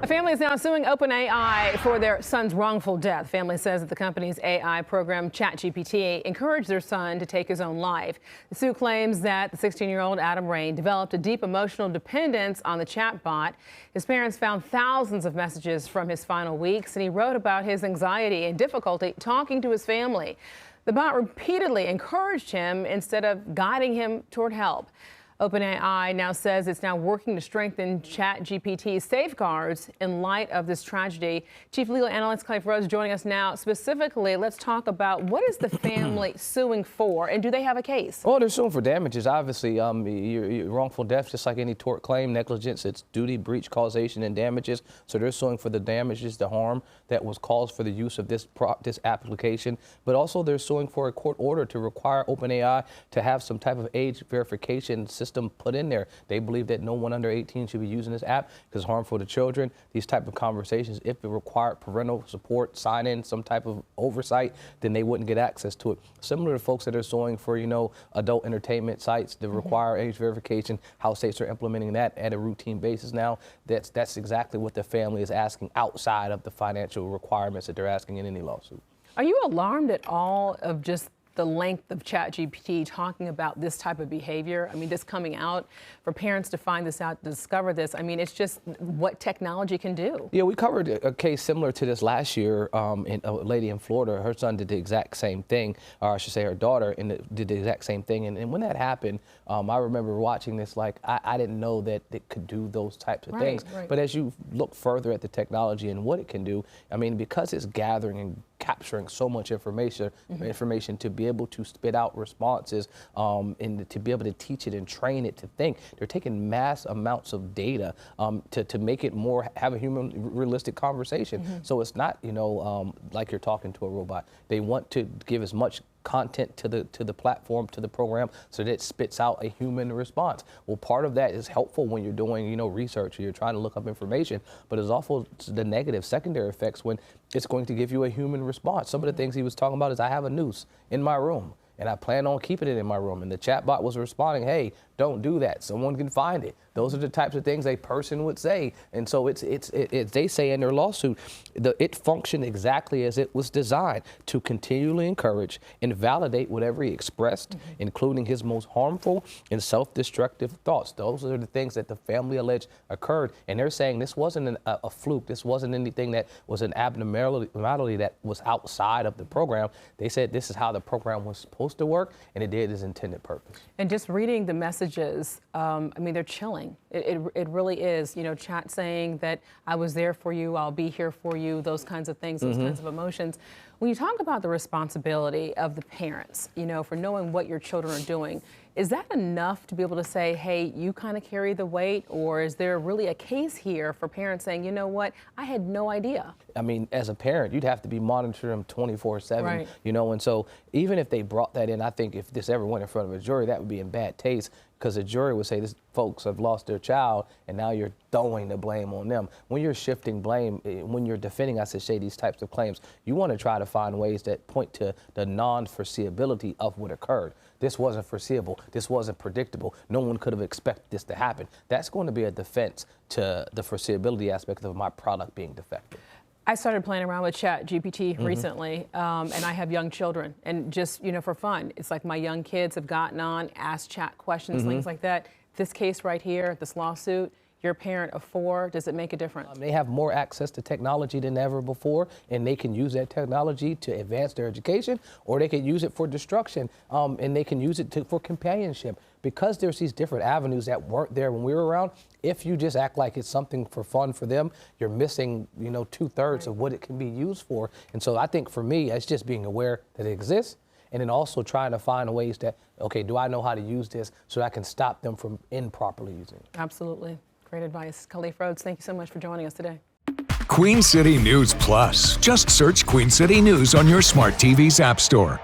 A family is now suing OpenAI for their son's wrongful death. Family says that the company's AI program, ChatGPT, encouraged their son to take his own life. The suit claims that the 16-year-old Adam Rain developed a deep emotional dependence on the chatbot. His parents found thousands of messages from his final weeks, and he wrote about his anxiety and difficulty talking to his family. The bot repeatedly encouraged him instead of guiding him toward help. OpenAI now says it's now working to strengthen ChatGPT's safeguards in light of this tragedy. Chief Legal Analyst Clay Rhodes joining us now. Specifically, let's talk about what is the family suing for, and do they have a case? Well, they're suing for damages. Obviously, your wrongful death, just like any tort claim, negligence, it's duty, breach, causation, and damages. So they're suing for the damages, the harm that was caused for the use of this application. But also they're suing for a court order to require OpenAI to have some type of age verification system put in there. They believe that no one under 18 should be using this app because it's harmful to children. These type of conversations, if it required parental support, sign in, some type of oversight, then they wouldn't get access to it. Similar to folks that are suing for, adult entertainment sites that require age verification, how states are implementing that at a routine basis now. That's exactly what the family is asking outside of the financial requirements that they're asking in any lawsuit. Are you alarmed at all of just the length of ChatGPT talking about this type of behavior? I mean, this coming out, for parents to find this out, to discover this, I mean, it's just what technology can do. Yeah, we covered a case similar to this last year. A lady in Florida, her son did the exact same thing, or I should say her daughter, did the exact same thing. And when that happened, I remember watching this like, I didn't know that it could do those types of things. Right. But as you look further at the technology and what it can do, I mean, because it's gathering and capturing so much information to be able to spit out responses and to be able to teach it and train it to think. They're taking mass amounts of data to make it have a human realistic conversation. So it's not, like you're talking to a robot. They want to give as much content to the platform, to the program, so that it spits out a human response. Well, part of that is helpful when you're doing, research or you're trying to look up information, but it's also the negative secondary effects when it's going to give you a human response. Some of the things he was talking about is, I have a noose in my room and I plan on keeping it in my room. And the chatbot was responding, hey, don't do that. Someone can find it. Those are the types of things a person would say. And so they say in their lawsuit, it functioned exactly as it was designed, to continually encourage and validate whatever he expressed, including his most harmful and self-destructive thoughts. Those are the things that the family alleged occurred. And they're saying this wasn't a fluke. This wasn't anything that was an abnormality that was outside of the program. They said this is how the program was supposed to work, and it did its intended purpose. And just reading the messages, I mean, they're chilling. It really is. Chat saying that I was there for you, I'll be here for you, those kinds of things, those kinds of emotions. When you talk about the responsibility of the parents, for knowing what your children are doing, is that enough to be able to say, hey, you kind of carry the weight? Or is there really a case here for parents saying, you know what, I had no idea? I mean, as a parent, you'd have to be monitoring them 24/7, and so even if they brought that in, I think if this ever went in front of a jury, that would be in bad taste, because a jury would say, this folks have lost their child, and now you're throwing the blame on them. When you're shifting blame, when you're defending, I should say, these types of claims, you want to try to find ways that point to the non-foreseeability of what occurred. This wasn't foreseeable. This wasn't predictable. No one could have expected this to happen. That's going to be a defense to the foreseeability aspect of my product being defective. I started playing around with ChatGPT recently, and I have young children, and just, for fun, it's like my young kids have gotten on, asked chat questions, things like that. This case right here, this lawsuit, you're a parent of 4, does it make a difference? They have more access to technology than ever before, and they can use that technology to advance their education, or they can use it for destruction, and they can use it for companionship. Because there's these different avenues that weren't there when we were around, if you just act like it's something for fun for them, you're missing, 2/3 of what it can be used for. And so I think for me, it's just being aware that it exists, and then also trying to find ways that, okay, do I know how to use this so that I can stop them from improperly using it? Absolutely. Great advice. Clay Rhodes, thank you so much for joining us today. Queen City News Plus. Just search Queen City News on your smart TV's app store.